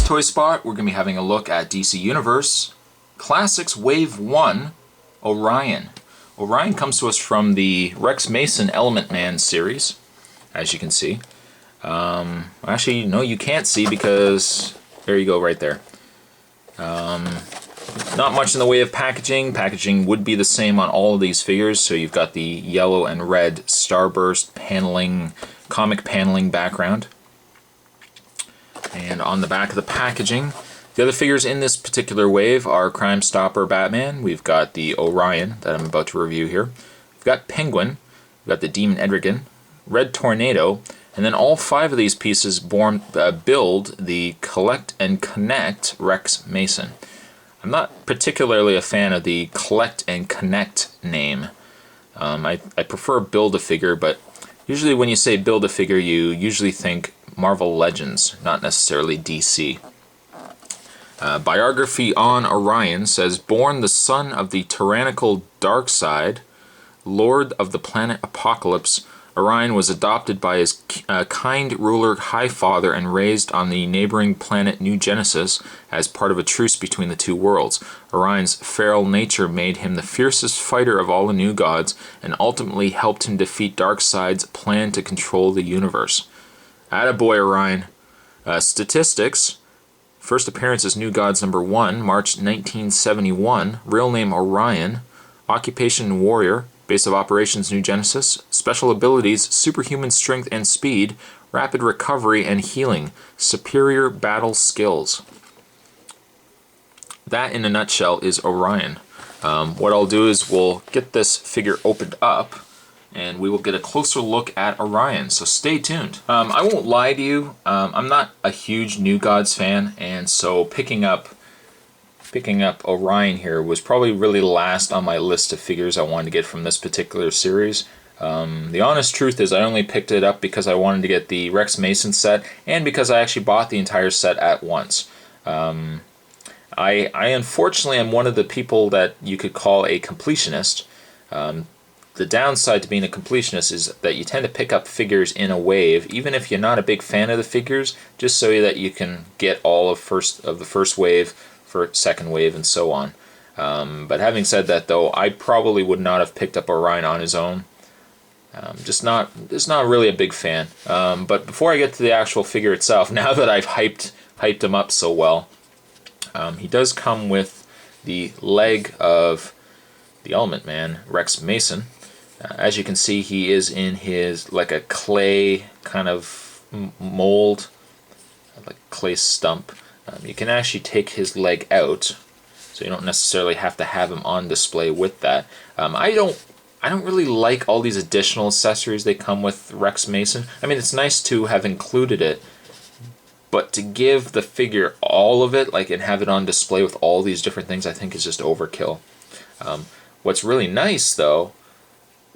Toy Spot, we're going to be having a look at DC Universe Classics Wave 1 Orion. Orion comes to us from the Rex Mason Element Man series, as you can see. Actually, no, you can't see because there you go right there. Not much in the way of packaging. Packaging would be the same on all of these figures, so you've got the yellow and red starburst paneling, comic paneling background. And on the back of the packaging, the other figures in this particular wave are Crime Stopper Batman. We've got the Orion that I'm about to review here. We've got Penguin. We've got the Demon Edrigan, Red Tornado, and then all 5 of these pieces build the Collect and Connect Rex Mason. I'm not particularly a fan of the Collect and Connect name. I prefer Build-A-Figure, but usually when you say Build-A-Figure, you usually think Marvel Legends, not necessarily DC. Biography on Orion says, born the son of the tyrannical Darkseid, lord of the planet Apocalypse, Orion was adopted by his kind ruler Highfather and raised on the neighboring planet New Genesis as part of a truce between the two worlds. Orion's feral nature made him the fiercest fighter of all the new gods and ultimately helped him defeat Darkseid's plan to control the universe. Attaboy, Orion. Statistics. First appearance as New Gods #1, March 1971. Real name Orion. Occupation Warrior. Base of Operations New Genesis. Special abilities Superhuman Strength and Speed. Rapid Recovery and Healing. Superior Battle Skills. That in a nutshell is Orion. What I'll do is we'll get this figure opened up and we will get a closer look at Orion, so stay tuned. I won't lie to you, I'm not a huge New Gods fan, and so picking up Orion here was probably really last on my list of figures I wanted to get from this particular series. The honest truth is I only picked it up because I wanted to get the Rex Mason set, and because I actually bought the entire set at once. I unfortunately am one of the people that you could call a completionist. The downside to being a completionist is that you tend to pick up figures in a wave, even if you're not a big fan of the figures, just so that you can get all of the first wave, for second wave, and so on. But having said that, though, I probably would not have picked up Orion on his own. Just not really a big fan. But before I get to the actual figure itself, now that I've hyped him up so well, he does come with the leg of the Element Man, Rex Mason. As you can see, he is in his, like a clay kind of mold, like clay stump. You can actually take his leg out, so you don't necessarily have to have him on display with that. I don't really like all these additional accessories they come with Rex Mason. I mean, it's nice to have included it, but to give the figure all of it, like, and have it on display with all these different things, I think is just overkill. What's really nice, though,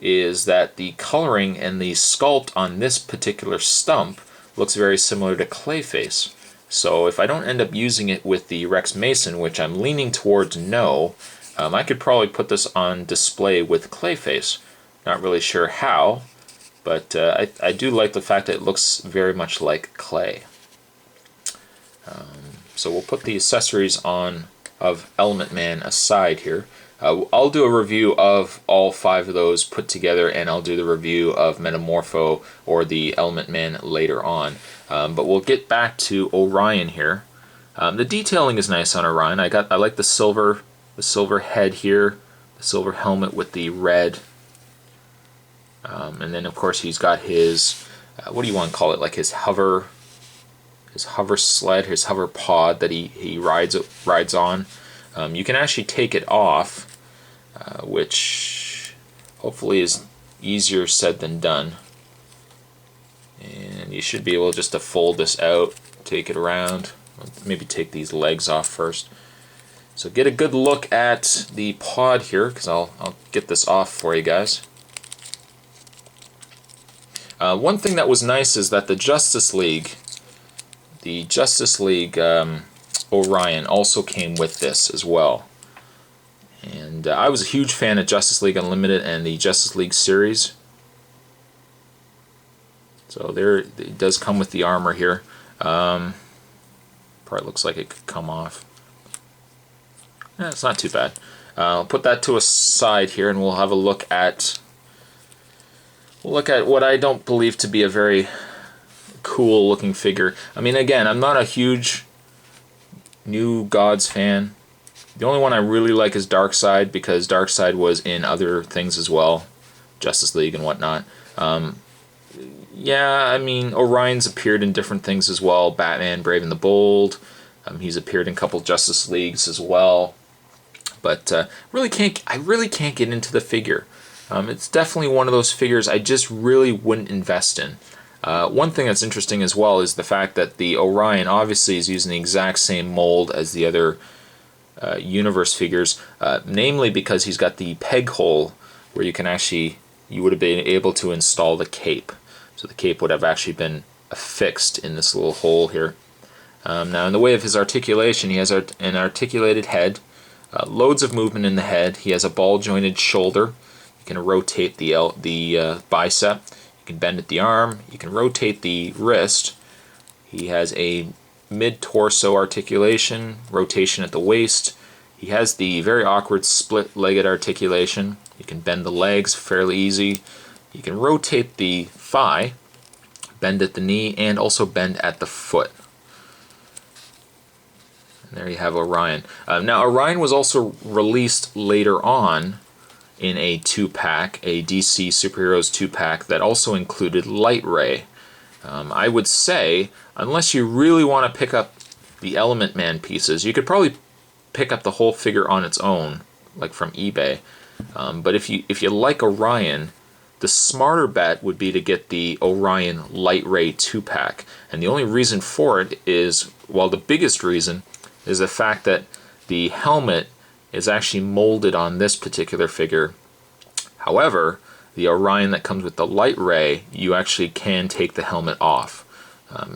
is that the coloring and the sculpt on this particular stump looks very similar to Clayface. So if I don't end up using it with the Rex Mason, which I'm leaning towards no, I could probably put this on display with Clayface. Not really sure how, but I do like the fact that it looks very much like clay. So we'll put the accessories on of Element Man aside here. I'll do a review of all 5 of those put together, and I'll do the review of Metamorpho or the Element Man later on. But we'll get back to Orion here. The detailing is nice on Orion. I like the silver head here, the silver helmet with the red, and then of course he's got his what do you want to call it? Like his hover sled, his hover pod that he rides on. You can actually take it off, which hopefully is easier said than done. And you should be able just to fold this out, take it around, maybe take these legs off first. So get a good look at the pod here, because I'll get this off for you guys. One thing that was nice is that the Justice League Orion also came with this as well. And I was a huge fan of Justice League Unlimited and the Justice League series. So there, it does come with the armor here. part looks like it could come off. It's not too bad. I'll put that to a side here, and we'll have a look at what I don't believe to be a very cool looking figure. I mean, again, I'm not a huge New Gods fan. The only one I really like is Darkseid, because Darkseid was in other things as well, Justice League and whatnot. Yeah, I mean, Orion's appeared in different things as well. Batman, Brave and the Bold. He's appeared in a couple Justice Leagues as well. But I really can't get into the figure. It's definitely one of those figures I just really wouldn't invest in. One thing that's interesting as well is the fact that the Orion obviously is using the exact same mold as the other universe figures, namely because he's got the peg hole where you would have been able to install the cape. So the cape would have actually been affixed in this little hole here. Now, in the way of his articulation, he has an articulated head, loads of movement in the head. He has a ball-jointed shoulder. You can rotate the bicep. You can bend at the arm. You can rotate the wrist. He has a mid-torso articulation, rotation at the waist. He has the very awkward split-legged articulation. You can bend the legs fairly easy. You can rotate the thigh, bend at the knee, and also bend at the foot. And there you have Orion. Now, Orion was also released later on in a 2-pack, a DC Superheroes 2-pack that also included Light Ray. I would say, unless you really want to pick up the Element Man pieces, you could probably pick up the whole figure on its own, like from eBay. But if you like Orion, the smarter bet would be to get the Orion Light Ray 2-pack. And the only reason for it is, well, the biggest reason is the fact that the helmet is actually molded on this particular figure. However, the Orion that comes with the Light Ray, you actually can take the helmet off.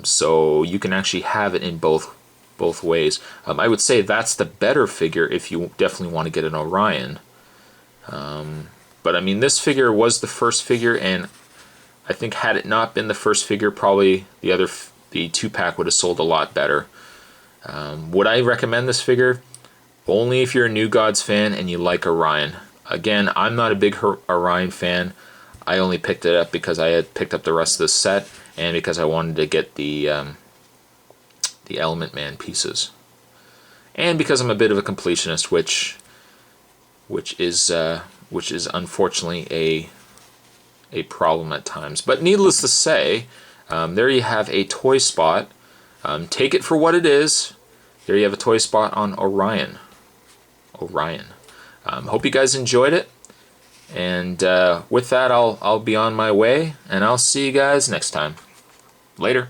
So you can actually have it in both ways. I would say that's the better figure if you definitely want to get an Orion. But I mean, this figure was the first figure, and I think had it not been the first figure, probably the 2-pack would have sold a lot better. Would I recommend this figure? Only if you're a New Gods fan and you like Orion. Again, I'm not a big Orion fan. I only picked it up because I had picked up the rest of the set, and because I wanted to get the Element Man pieces, and because I'm a bit of a completionist, which is unfortunately a problem at times. But needless to say, there you have a toy spot. Take it for what it is. There you have a toy spot on Orion. Hope you guys enjoyed it. And with that, I'll be on my way, and I'll see you guys next time. Later.